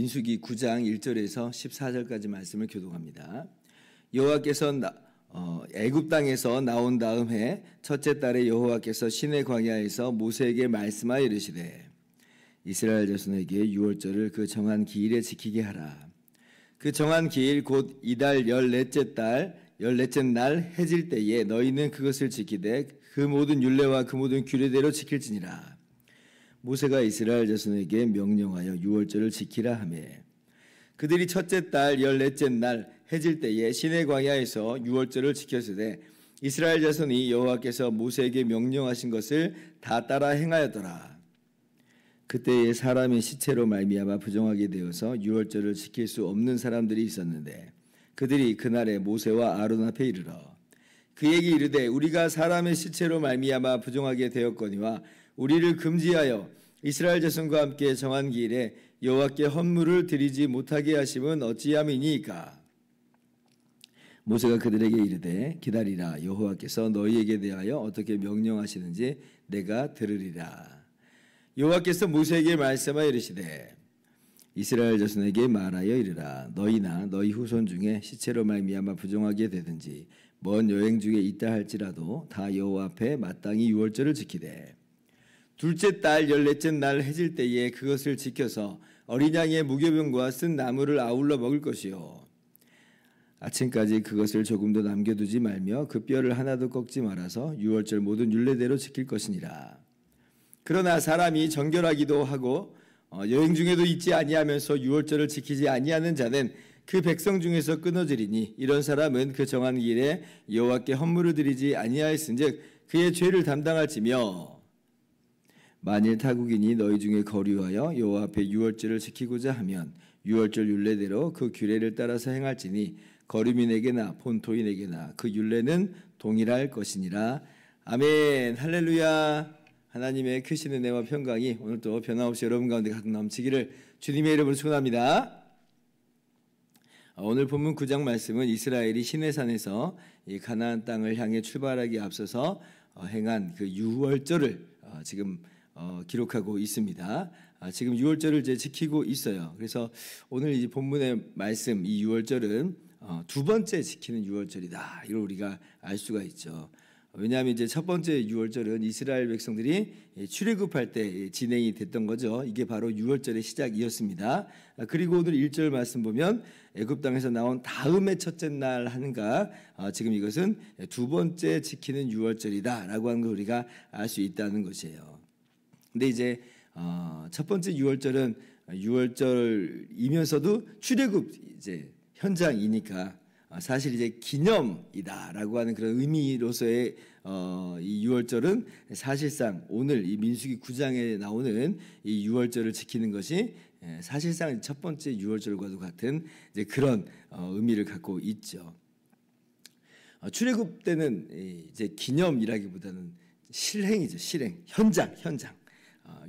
민수기 9장 1절에서 14절까지 말씀을 교독합니다. 여호와께서 애굽 땅에서 나온 다음 해 첫째 달에 여호와께서 시내 광야에서 모세에게 말씀하여 이르시되 이스라엘 자손에게 유월절을 그 정한 기일에 지키게 하라. 그 정한 기일 곧 이달 14째 날 해질 때에 너희는 그것을 지키되 그 모든 율례와 그 모든 규례대로 지킬지니라. 모세가 이스라엘 자손에게 명령하여 유월절을 지키라 하매 그들이 첫째 달 14째 날 해질 때에 시내 광야에서 유월절을 지켰으되 이스라엘 자손이 여호와께서 모세에게 명령하신 것을 다 따라 행하였더라. 그때에 사람의 시체로 말미암아 부정하게 되어서 유월절을 지킬 수 없는 사람들이 있었는데 그들이 그날에 모세와 아론 앞에 이르러 그에게 이르되 우리가 사람의 시체로 말미암아 부정하게 되었거니와 우리를 금지하여 이스라엘 자손과 함께 정한 기일에 여호와께 헌물을 드리지 못하게 하심은 어찌함이니까. 모세가 그들에게 이르되 기다리라. 여호와께서 너희에게 대하여 어떻게 명령하시는지 내가 들으리라. 여호와께서 모세에게 말씀하여 이르시되 이스라엘 자손에게 말하여 이르라. 너희나 너희 후손 중에 시체로 말미암아 부정하게 되든지 먼 여행 중에 있다 할지라도 다 여호와 앞에 마땅히 유월절을 지키되 둘째 달 14째 날 해질 때에 그것을 지켜서 어린 양의 무교병과 쓴 나물을 아울러 먹을 것이요 아침까지 그것을 조금도 남겨두지 말며 그 뼈를 하나도 꺾지 말아서 유월절 모든 율례대로 지킬 것이니라. 그러나 사람이 정결하기도 하고 여행 중에도 있지 아니하면서 유월절을 지키지 아니하는 자는 그 백성 중에서 끊어지리니 이런 사람은 그 정한 길에 여호와께 헌물을 드리지 아니하였은즉 그의 죄를 담당할지며 만일 타국인이 너희 중에 거류하여 여호와 앞에 유월절을 지키고자 하면 유월절 율례대로 그 규례를 따라서 행할지니 거류민에게나 본토인에게나 그 율례는 동일할 것이니라. 아멘. 할렐루야. 하나님의 크신 은혜와 평강이 오늘도 변함없이 여러분 가운데 가득 넘치기를 주님의 이름으로 축원합니다. 오늘 본문 9장 말씀은 이스라엘이 시내산에서 이 가나안 땅을 향해 출발하기 앞서서 행한 그 유월절을 지금 기록하고 있습니다. 지금 유월절을 이제 지키고 있어요. 그래서 오늘 이 본문의 말씀, 이 유월절은 두 번째 지키는 유월절이다. 이걸 우리가 알 수가 있죠. 왜냐하면 이제 첫 번째 유월절은 이스라엘 백성들이 출애굽할 때 진행이 됐던 거죠. 이게 바로 유월절의 시작이었습니다. 그리고 오늘 1절 말씀 보면 애굽 땅에서 나온 다음에 첫째 날 하는가, 지금 이것은 두 번째 지키는 유월절이다라고 하는 걸 우리가 알 수 있다는 것이에요. 근데 이제 첫 번째 유월절은 유월절이면서도 출애굽 이제 현장이니까 사실 이제 기념이다라고 하는 그런 의미로서의 이 유월절은 사실상 오늘 이 민수기 9장에 나오는 이 유월절을 지키는 것이 사실상 첫 번째 유월절과도 같은 이제 그런 의미를 갖고 있죠. 출애굽 때는 이제 기념이라기보다는 실행이죠. 실행, 현장.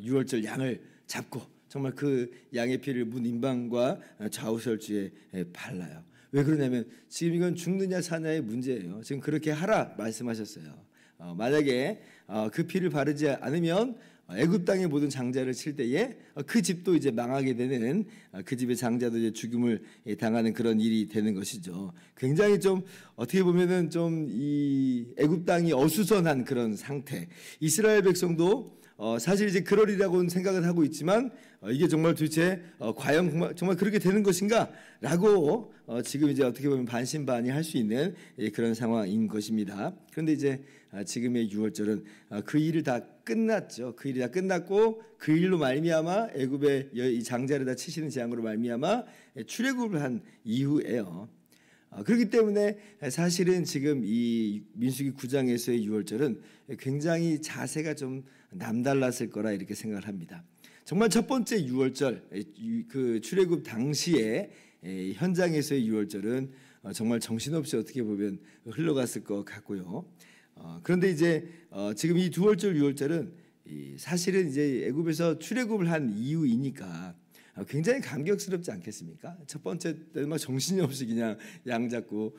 유월절 양을 잡고 정말 그 양의 피를 문 임방과 좌우설주에 발라요. 왜 그러냐면 지금 이건 죽느냐 사냐의 문제예요. 지금 그렇게 하라 말씀하셨어요. 만약에 그 피를 바르지 않으면 애굽 땅의 모든 장자를 칠 때에 그 집도 이제 망하게 되는, 그 집의 장자도 이제 죽음을 당하는 그런 일이 되는 것이죠. 굉장히 좀 어떻게 보면은 좀 이 애굽 땅이 어수선한 그런 상태. 이스라엘 백성도 사실 이제 그러리라고는 생각을 하고 있지만 이게 정말 도대체 과연 정말 그렇게 되는 것인가라고 지금 이제 어떻게 보면 반신반의할 수 있는 그런 상황인 것입니다. 그런데 이제 지금의 유월절은 그 일을 다 끝났죠. 그 일이 다 끝났고 그 일로 말미암아 애굽의 이 장자를 다 치시는 재앙으로 말미암아 출애굽을 한 이후에요. 그렇기 때문에 사실은 지금 이 민수기 9장에서의 유월절은 굉장히 자세가 좀 남달랐을 거라 이렇게 생각을 합니다. 정말 첫 번째 유월절, 그 출애굽 당시에 현장에서의 유월절은 정말 정신없이 어떻게 보면 흘러갔을 것 같고요. 그런데 이제 지금 이 두월절, 유월절은 사실은 이제 애굽에서 출애굽을 한 이후이니까 굉장히 감격스럽지 않겠습니까? 첫 번째 때는 막 정신이 없이 그냥 양 잡고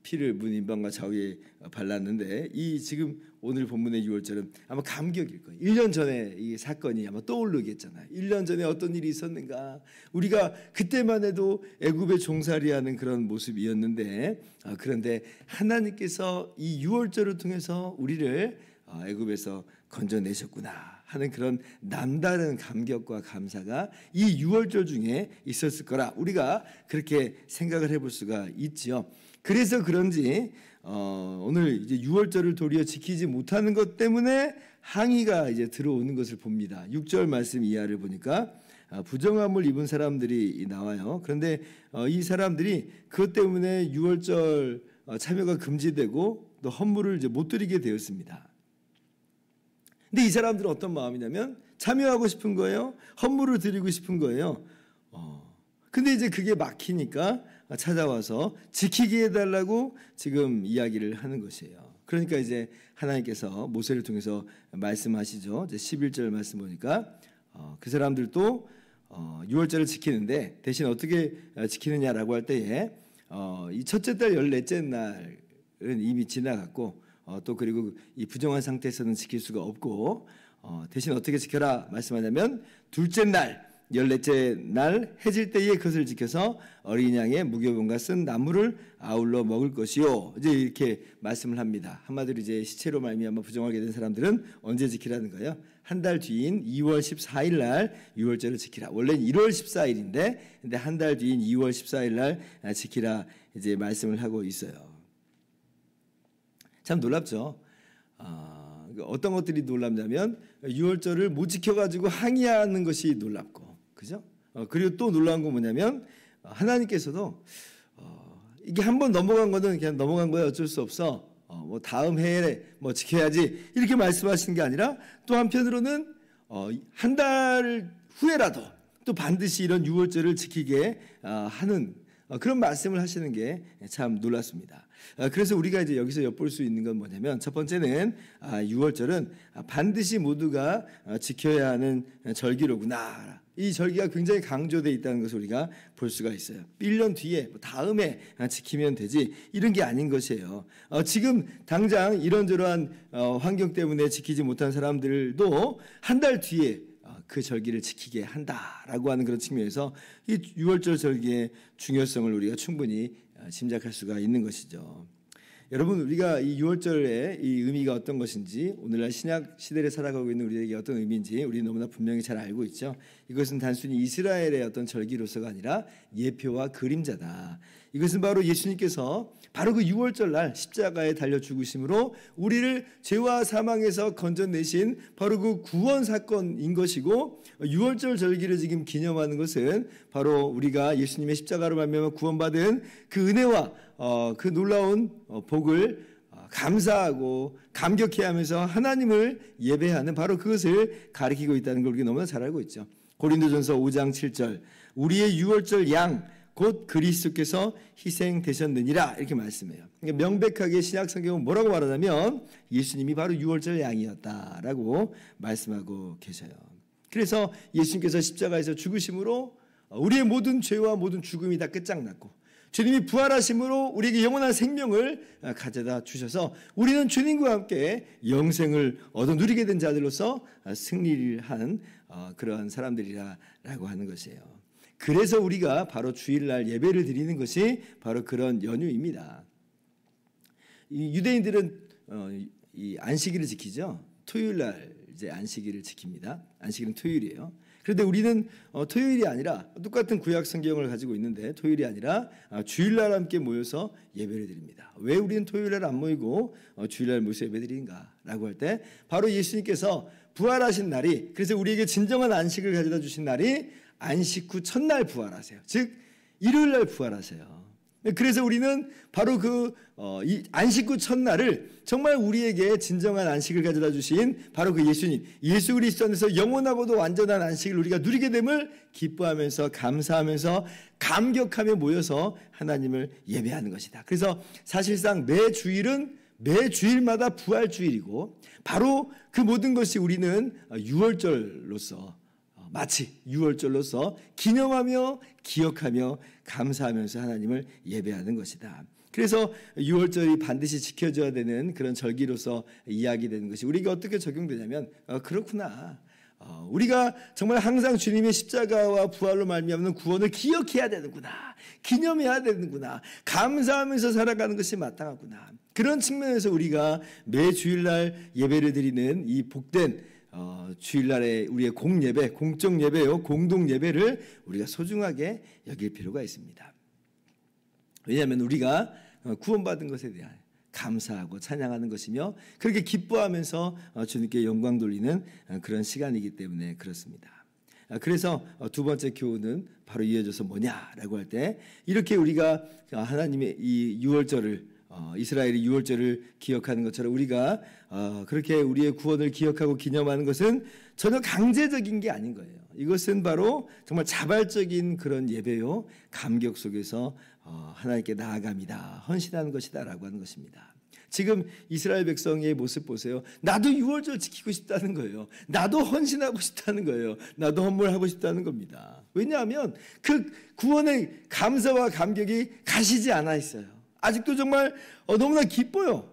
피를 문인방과 좌우에 발랐는데 이 지금 오늘 본문의 6월절은 아마 감격일 거예요. 1년 전에 이 사건이 아마 떠오르겠잖아요. 1년 전에 어떤 일이 있었는가. 우리가 그때만 해도 애굽에 종살이하는 그런 모습이었는데 그런데 하나님께서 이 6월절을 통해서 우리를 애굽에서 건져내셨구나 하는 그런 남다른 감격과 감사가 이 6월절 중에 있었을 거라 우리가 그렇게 생각을 해볼 수가 있지요. 그래서 그런지 오늘 이제 6월절을 도리어 지키지 못하는 것 때문에 항의가 이제 들어오는 것을 봅니다. 6절 말씀 이하를 보니까 부정함을 입은 사람들이 나와요. 그런데 이 사람들이 그것 때문에 6월절 참여가 금지되고 또 헌물을 이제 못 드리게 되었습니다. 근데 이 사람들은 어떤 마음이냐면 참여하고 싶은 거예요. 헌물을 드리고 싶은 거예요. 근데 이제 그게 막히니까 찾아와서 지키게 해달라고 지금 이야기를 하는 것이에요. 그러니까 이제 하나님께서 모세를 통해서 말씀하시죠. 이제 11절 말씀 보니까 그 사람들도 6월절을 지키는데 대신 어떻게 지키느냐라고 할 때에 이 첫째 달 14째 날은 이미 지나갔고 또 그리고 이 부정한 상태에서는 지킬 수가 없고 대신 어떻게 지켜라 말씀하냐면 둘째 날 14째 날 해질 때에 그것을 지켜서 어린 양의 무교병과 쓴 나물을 아울러 먹을 것이요. 이제 이렇게 말씀을 합니다. 한마디로 이제 시체로 말미암아 부정하게 된 사람들은 언제 지키라는 거예요? 한 달 뒤인 2월 14일 날 6월절을 지키라. 원래는 1월 14일인데 근데 한 달 뒤인 2월 14일 날 지키라 이제 말씀을 하고 있어요. 참 놀랍죠. 어떤 것들이 놀랍냐면 6월절을 못 지켜가지고 항의하는 것이 놀랍고 그죠? 그리고 또 놀라운 건 뭐냐면 하나님께서도 이게 한번 넘어간 거는 그냥 넘어간 거야 어쩔 수 없어. 뭐 다음 해에 뭐 지켜야지 이렇게 말씀하시는 게 아니라 또 한편으로는 한 달 후에라도 또 반드시 이런 6월절을 지키게 하는 그런 말씀을 하시는 게 참 놀랐습니다. 그래서 우리가 이제 여기서 엿볼 수 있는 건 뭐냐면 첫 번째는 6월절은 반드시 모두가 지켜야 하는 절기로구나. 이 절기가 굉장히 강조되어 있다는 것을 우리가 볼 수가 있어요. 1년 뒤에 다음에 지키면 되지 이런 게 아닌 것이에요. 지금 당장 이런저런 환경 때문에 지키지 못한 사람들도 한 달 뒤에 그 절기를 지키게 한다라고 하는 그런 측면에서 이 6월절 절기의 중요성을 우리가 충분히 짐작할 수가 있는 것이죠. 여러분 우리가 이 6월절의 이 의미가 어떤 것인지 오늘날 신약 시대를 살아가고 있는 우리에게 어떤 의미인지 우리는 너무나 분명히 잘 알고 있죠. 이것은 단순히 이스라엘의 어떤 절기로서가 아니라 예표와 그림자다. 이것은 바로 예수님께서 바로 그 6월절 날 십자가에 달려 죽으심으로 우리를 죄와 사망에서 건져내신 바로 그 구원 사건인 것이고 6월절 절기를 지금 기념하는 것은 바로 우리가 예수님의 십자가로 말미암아 구원받은 그 은혜와 그 놀라운 복을 감사하고 감격해하면서 하나님을 예배하는 바로 그것을 가리키고 있다는 걸 우리가 너무나 잘 알고 있죠. 고린도전서 5장 7절 우리의 6월절 양 곧 그리스도께서 희생되셨느니라 이렇게 말씀해요. 그러니까 명백하게 신약 성경은 뭐라고 말하냐면 예수님이 바로 6월절 양이었다라고 말씀하고 계셔요. 그래서 예수님께서 십자가에서 죽으심으로 우리의 모든 죄와 모든 죽음이 다 끝장났고 주님이 부활하심으로 우리에게 영원한 생명을 가져다 주셔서 우리는 주님과 함께 영생을 얻어 누리게 된 자들로서 승리를 한 그러한 사람들이라고 하는 것이에요. 그래서 우리가 바로 주일날 예배를 드리는 것이 바로 그런 연유입니다. 이 유대인들은 이 안식일을 지키죠. 토요일날 이제 안식일을 지킵니다. 안식일은 토요일이에요. 그런데 우리는 토요일이 아니라 똑같은 구약 성경을 가지고 있는데 토요일이 아니라 주일날 함께 모여서 예배를 드립니다. 왜 우리는 토요일날 안 모이고 주일날 모여서 예배 드리는가라고 할 때 바로 예수님께서 부활하신 날이 그래서 우리에게 진정한 안식을 가져다 주신 날이 안식 후 첫날 부활하세요. 즉 일요일날 부활하세요. 그래서 우리는 바로 이 안식 후 첫날을 정말 우리에게 진정한 안식을 가져다 주신 바로 그 예수님, 예수 그리스도 안에서 영원하고도 완전한 안식을 우리가 누리게 됨을 기뻐하면서 감사하면서 감격하며 모여서 하나님을 예배하는 것이다. 그래서 사실상 매 주일마다 부활주일이고 바로 그 모든 것이 우리는 6월절로서 마치 6월절로서 기념하며 기억하며 감사하면서 하나님을 예배하는 것이다. 그래서 6월절이 반드시 지켜져야 되는 그런 절기로서 이야기되는 것이 우리에게 어떻게 적용되냐면 그렇구나. 우리가 정말 항상 주님의 십자가와 부활로 말미암는 구원을 기억해야 되는구나. 기념해야 되는구나. 감사하면서 살아가는 것이 마땅하구나. 그런 측면에서 우리가 매 주일날 예배를 드리는 이 복된 주일날의 우리의 공예배, 공적 예배요, 공동 예배를 우리가 소중하게 여길 필요가 있습니다. 왜냐하면 우리가 구원받은 것에 대한 감사하고 찬양하는 것이며 그렇게 기뻐하면서 주님께 영광 돌리는 그런 시간이기 때문에 그렇습니다. 그래서 두 번째 교훈은 바로 이어져서 뭐냐라고 할 때 이렇게 우리가 하나님의 이 유월절을 이스라엘이 유월절을 기억하는 것처럼 우리가 그렇게 우리의 구원을 기억하고 기념하는 것은 전혀 강제적인 게 아닌 거예요. 이것은 바로 정말 자발적인 그런 예배요 감격 속에서 하나님께 나아갑니다. 헌신하는 것이다라고 하는 것입니다. 지금 이스라엘 백성의 모습 보세요. 나도 유월절 지키고 싶다는 거예요. 나도 헌신하고 싶다는 거예요. 나도 헌물하고 싶다는 겁니다. 왜냐하면 그 구원의 감사와 감격이 가시지 않아 있어요. 아직도 정말 너무나 기뻐요.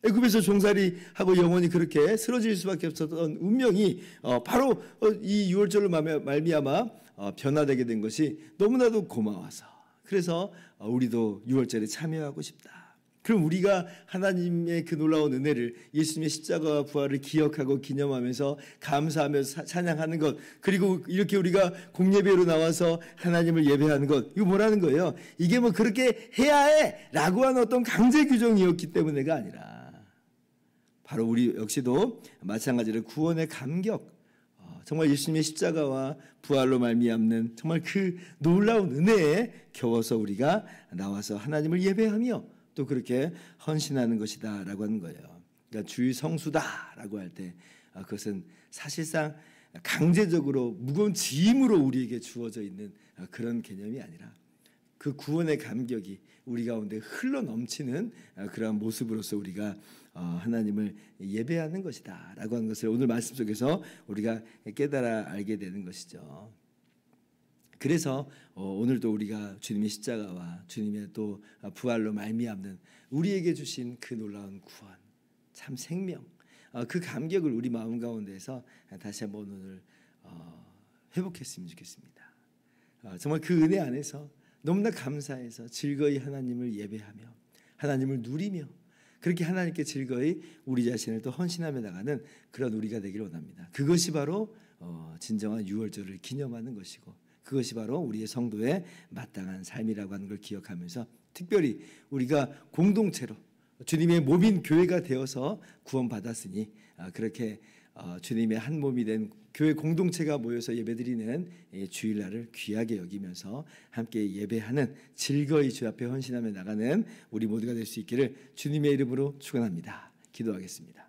애굽에서 종살이하고 영원히 그렇게 쓰러질 수밖에 없었던 운명이 바로 이 유월절로 말미암아 변화되게 된 것이 너무나도 고마워서 그래서 우리도 유월절에 참여하고 싶다. 그럼 우리가 하나님의 그 놀라운 은혜를 예수님의 십자가와 부활을 기억하고 기념하면서 감사하면서 찬양하는 것 그리고 이렇게 우리가 공예배로 나와서 하나님을 예배하는 것 이거 뭐라는 거예요? 이게 뭐 그렇게 해야 해 라고 하는 어떤 강제 규정이었기 때문에가 아니라 바로 우리 역시도 마찬가지로 구원의 감격 정말 예수님의 십자가와 부활로 말미암는 정말 그 놀라운 은혜에 겨워서 우리가 나와서 하나님을 예배하며 또 그렇게 헌신하는 것이다라고 하는 거예요. 그러니까 주의 성수다라고 할 때 그것은 사실상 강제적으로 무거운 짐으로 우리에게 주어져 있는 그런 개념이 아니라 그 구원의 감격이 우리 가운데 흘러 넘치는 그런 모습으로서 우리가 하나님을 예배하는 것이다라고 하는 것을 오늘 말씀 속에서 우리가 깨달아 알게 되는 것이죠. 그래서 오늘도 우리가 주님의 십자가와 주님의 또 부활로 말미암는 우리에게 주신 그 놀라운 구원, 참 생명, 그 감격을 우리 마음 가운데에서 다시 한번 오늘 회복했으면 좋겠습니다. 정말 그 은혜 안에서 너무나 감사해서 즐거이 하나님을 예배하며 하나님을 누리며 그렇게 하나님께 즐거이 우리 자신을 또 헌신하며 나가는 그런 우리가 되기를 원합니다. 그것이 바로 진정한 유월절을 기념하는 것이고 그것이 바로 우리의 성도의 마땅한 삶이라고 하는 걸 기억하면서 특별히 우리가 공동체로 주님의 몸인 교회가 되어서 구원받았으니 그렇게 주님의 한 몸이 된 교회 공동체가 모여서 예배드리는 주일날을 귀하게 여기면서 함께 예배하는 즐거이 주 앞에 헌신하며 나가는 우리 모두가 될 수 있기를 주님의 이름으로 축원합니다. 기도하겠습니다.